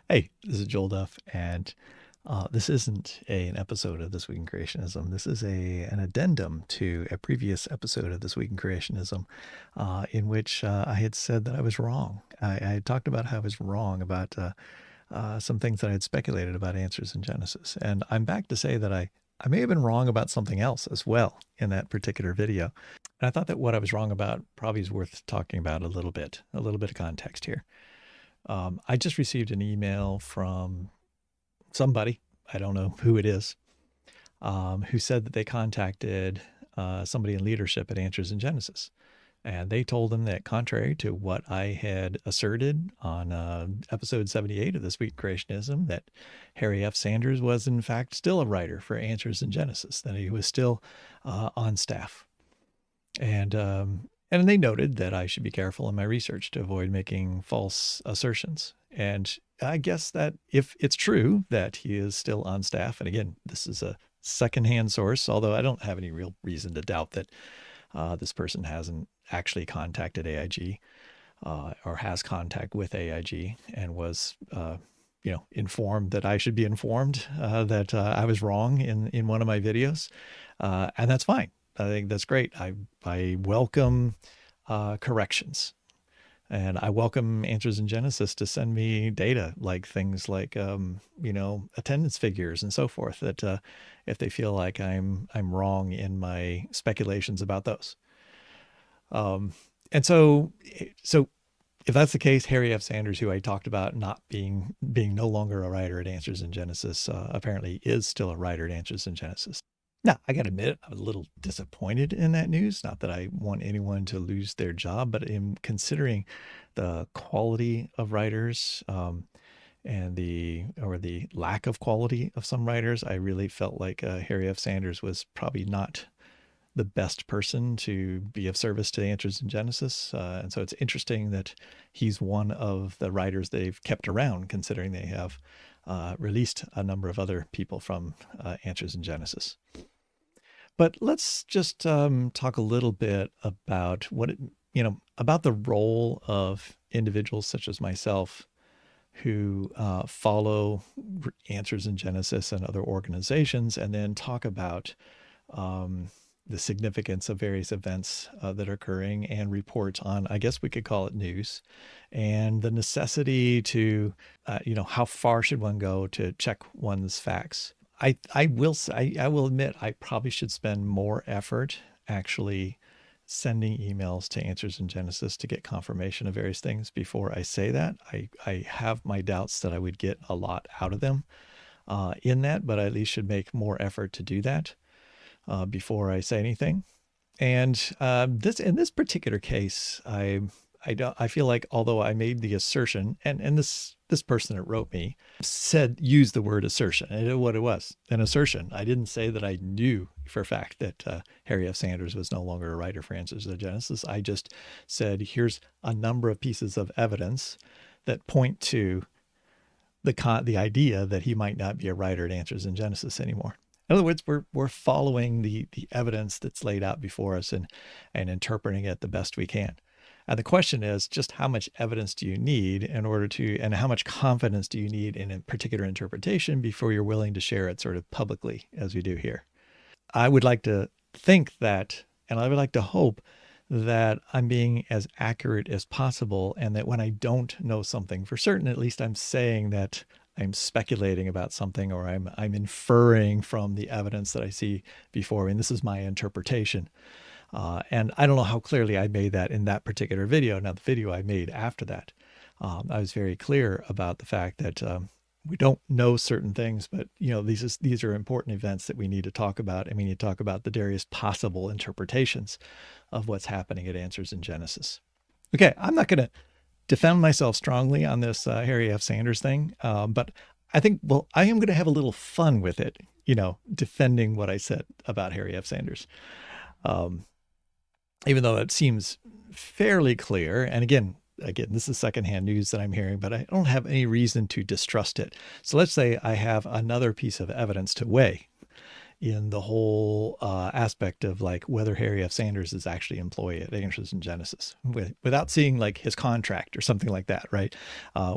Hey, this is Joel Duff, and this isn't an episode of This Week in Creationism. This is an addendum to a previous episode of This Week in Creationism, in which I had said that I was wrong. I had talked about how I was wrong about some things that I had speculated about answers in Genesis. And I'm back to say that I may have been wrong about something else as well in that particular video. And I thought that what I was wrong about probably is worth talking about a little bit of context here. I just received an email from somebody, I don't know who it is, who said that they contacted somebody in leadership at Answers in Genesis. And they told them that, contrary to what I had asserted on episode 78 of This Week Creationism, that Harry F. Sanders was in fact still a writer for Answers in Genesis, that he was still on staff. And they noted that I should be careful in my research to avoid making false assertions. And I guess that if it's true that he is still on staff, and again, this is a secondhand source, although I don't have any real reason to doubt that this person hasn't actually contacted AiG or has contact with AiG and was, informed that I should be informed that I was wrong in one of my videos, and that's fine. I think that's great. I welcome corrections, and I welcome Answers in Genesis to send me data like things like attendance figures and so forth. That if they feel like I'm wrong in my speculations about those, and so if that's the case, Harry F. Sanders, who I talked about not being no longer a writer at Answers in Genesis, apparently is still a writer at Answers in Genesis. Now, I got to admit, I was a little disappointed in that news. Not that I want anyone to lose their job, but in considering the quality of writers and the lack of quality of some writers, I really felt like Harry F. Sanders was probably not the best person to be of service to Answers in Genesis. And so it's interesting that he's one of the writers they've kept around, considering they have released a number of other people from Answers in Genesis. But let's just talk a little bit about about the role of individuals such as myself who follow Answers in Genesis and other organizations, and then talk about the significance of various events that are occurring and reports on, I guess we could call it news, and the necessity to, how far should one go to check one's facts. I will admit I probably should spend more effort actually sending emails to Answers in Genesis to get confirmation of various things before I say that. I have my doubts that I would get a lot out of them in that, but I at least should make more effort to do that before I say anything. And in this particular case, I feel like, although I made the assertion, and this person that wrote me used the word assertion, and what it was, an assertion. I didn't say that I knew for a fact that Harry F. Sanders was no longer a writer for Answers in Genesis. I just said, here's a number of pieces of evidence that point to the idea that he might not be a writer at Answers in Genesis anymore. In other words, we're following the evidence that's laid out before us and interpreting it the best we can. And the question is just how much evidence do you need in order to, and how much confidence do you need in a particular interpretation before you're willing to share it sort of publicly, as we do here. I would like to think that, and I would like to hope that I'm being as accurate as possible, and that when I don't know something for certain, at least I'm saying that I'm speculating about something, or I'm inferring from the evidence that I see before me, and this is my interpretation. And I don't know how clearly I made that in that particular video. Now, the video I made after that, I was very clear about the fact that we don't know certain things, but these are important events that we need to talk about, and we need to talk about the various possible interpretations of what's happening at Answers in Genesis. Okay, I'm not going to defend myself strongly on this Harry F. Sanders thing, but I think, I am going to have a little fun with it, defending what I said about Harry F. Sanders. Even though it seems fairly clear, and again, this is secondhand news that I'm hearing, but I don't have any reason to distrust it. So let's say I have another piece of evidence to weigh in the whole aspect of like whether Harry F. Sanders is actually employee at Answers in Genesis without seeing like his contract or something like that, right?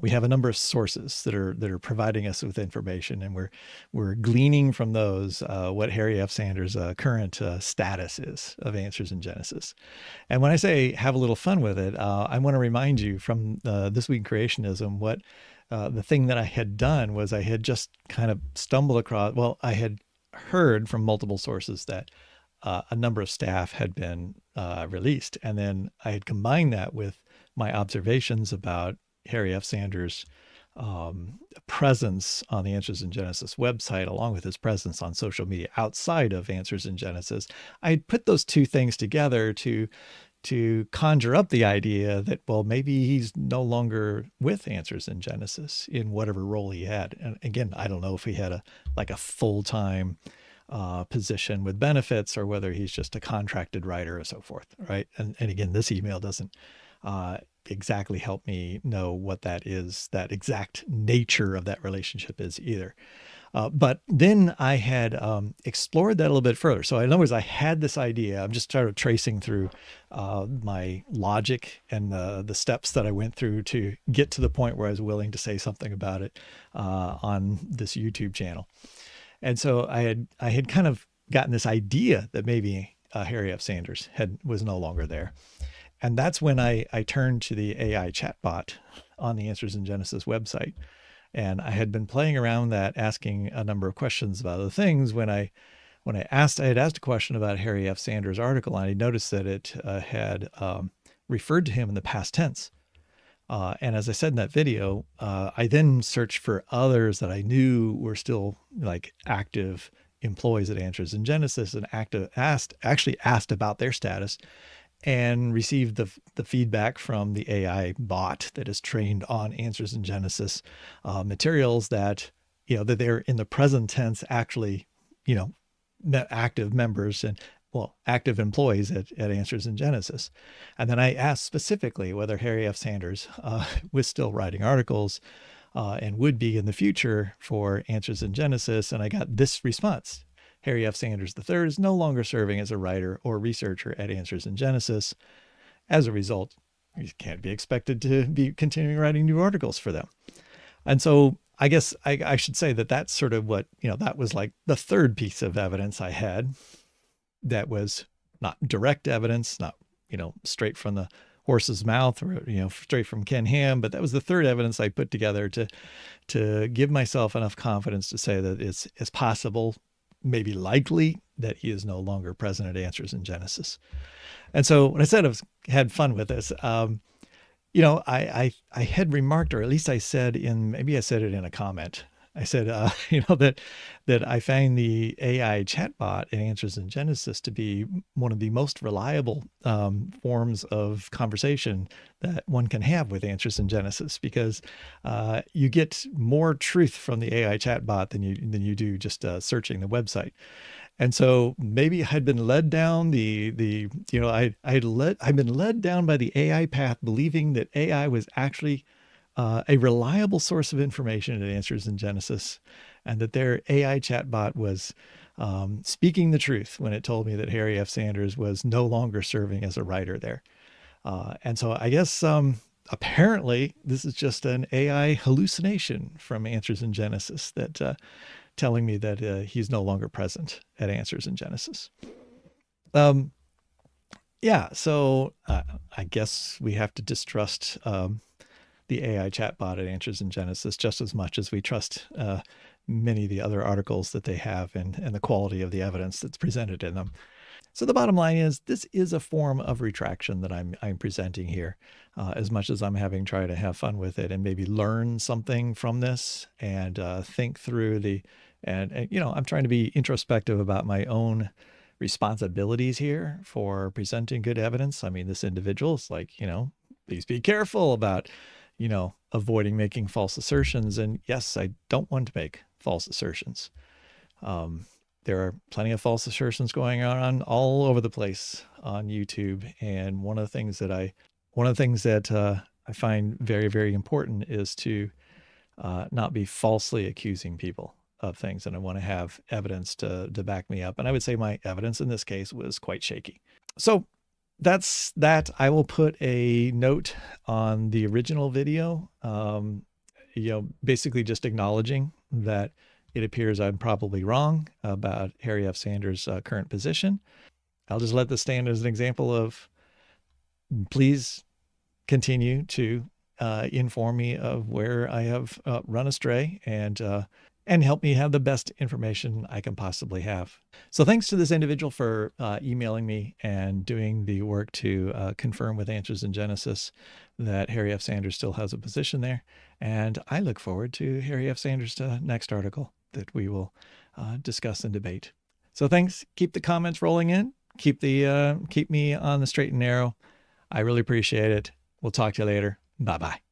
We have a number of sources that are providing us with information, and we're gleaning from those what Harry F. Sanders' current status is of Answers in Genesis. And when I say have a little fun with it, I want to remind you from This Week in Creationism what the thing that I had done was I had just kind of stumbled across, well, I had heard from multiple sources that a number of staff had been released. And then I had combined that with my observations about Harry F. Sanders' presence on the Answers in Genesis website, along with his presence on social media outside of Answers in Genesis. I put those two things together to conjure up the idea that, well, maybe he's no longer with Answers in Genesis in whatever role he had. And again, I don't know if he had a full-time position with benefits or whether he's just a contracted writer or so forth, right? And again, this email doesn't exactly help me know what that is, that exact nature of that relationship is either. But then I had explored that a little bit further. So in other words, I had this idea. I'm just sort of tracing through my logic and the steps that I went through to get to the point where I was willing to say something about it on this YouTube channel. And so I had kind of gotten this idea that maybe Harry F. Sanders was no longer there. And that's when I turned to the AI chatbot on the Answers in Genesis website. And I had been playing around that, asking a number of questions about other things. When I had asked a question about Harry F. Sanders' article, and I noticed that it had referred to him in the past tense. And as I said in that video, I then searched for others that I knew were still like active employees at Answers in Genesis, and actually asked about their status, and received the feedback from the AI bot that is trained on Answers in Genesis materials that, that they're in the present tense actually, active members and, well, active employees at Answers in Genesis. And then I asked specifically whether Harry F. Sanders was still writing articles and would be in the future for Answers in Genesis. And I got this response: Harry F. Sanders III is no longer serving as a writer or researcher at Answers in Genesis. As a result, he can't be expected to be continuing writing new articles for them. And so I guess I should say that that's sort of what, that was like the third piece of evidence I had that was not direct evidence, not, straight from the horse's mouth or, straight from Ken Ham, but that was the third evidence I put together to give myself enough confidence to say that it's possible, maybe likely, that he is no longer present at Answers in Genesis. And so when I said I had fun with this, I had remarked, or at least I said maybe I said it in a comment. I said, that I find the AI chatbot in Answers in Genesis to be one of the most reliable forms of conversation that one can have with Answers in Genesis, because you get more truth from the AI chatbot than you do just searching the website. And so maybe I had been led down I've been led down by the AI path, believing that AI was actually a reliable source of information at Answers in Genesis, and that their AI chatbot was speaking the truth when it told me that Harry F. Sanders was no longer serving as a writer there. And so I guess apparently this is just an AI hallucination from Answers in Genesis that telling me that he's no longer present at Answers in Genesis. Yeah, so I guess we have to distrust the AI chatbot at Answers in Genesis just as much as we trust many of the other articles that they have and the quality of the evidence that's presented in them. So the bottom line is, this is a form of retraction that I'm presenting here, as much as I'm try to have fun with it and maybe learn something from this and think through and I'm trying to be introspective about my own responsibilities here for presenting good evidence. I mean, this individual is like, please be careful about, avoiding making false assertions. And yes, I don't want to make false assertions. There are plenty of false assertions going on all over the place on YouTube. And one of the things that I find very, very important is to not be falsely accusing people of things, and I want to have evidence to back me up. And I would say my evidence in this case was quite shaky. So that's that. I will put a note on the original video, basically just acknowledging that it appears I'm probably wrong about Harry F. Sanders' current position. I'll just let this stand as an example of, please continue to inform me of where I have run astray, and help me have the best information I can possibly have. So thanks to this individual for emailing me and doing the work to confirm with Answers in Genesis that Harry F. Sanders still has a position there. And I look forward to Harry F. Sanders' next article that we will discuss and debate. So thanks. Keep the comments rolling in. Keep me on the straight and narrow. I really appreciate it. We'll talk to you later. Bye-bye.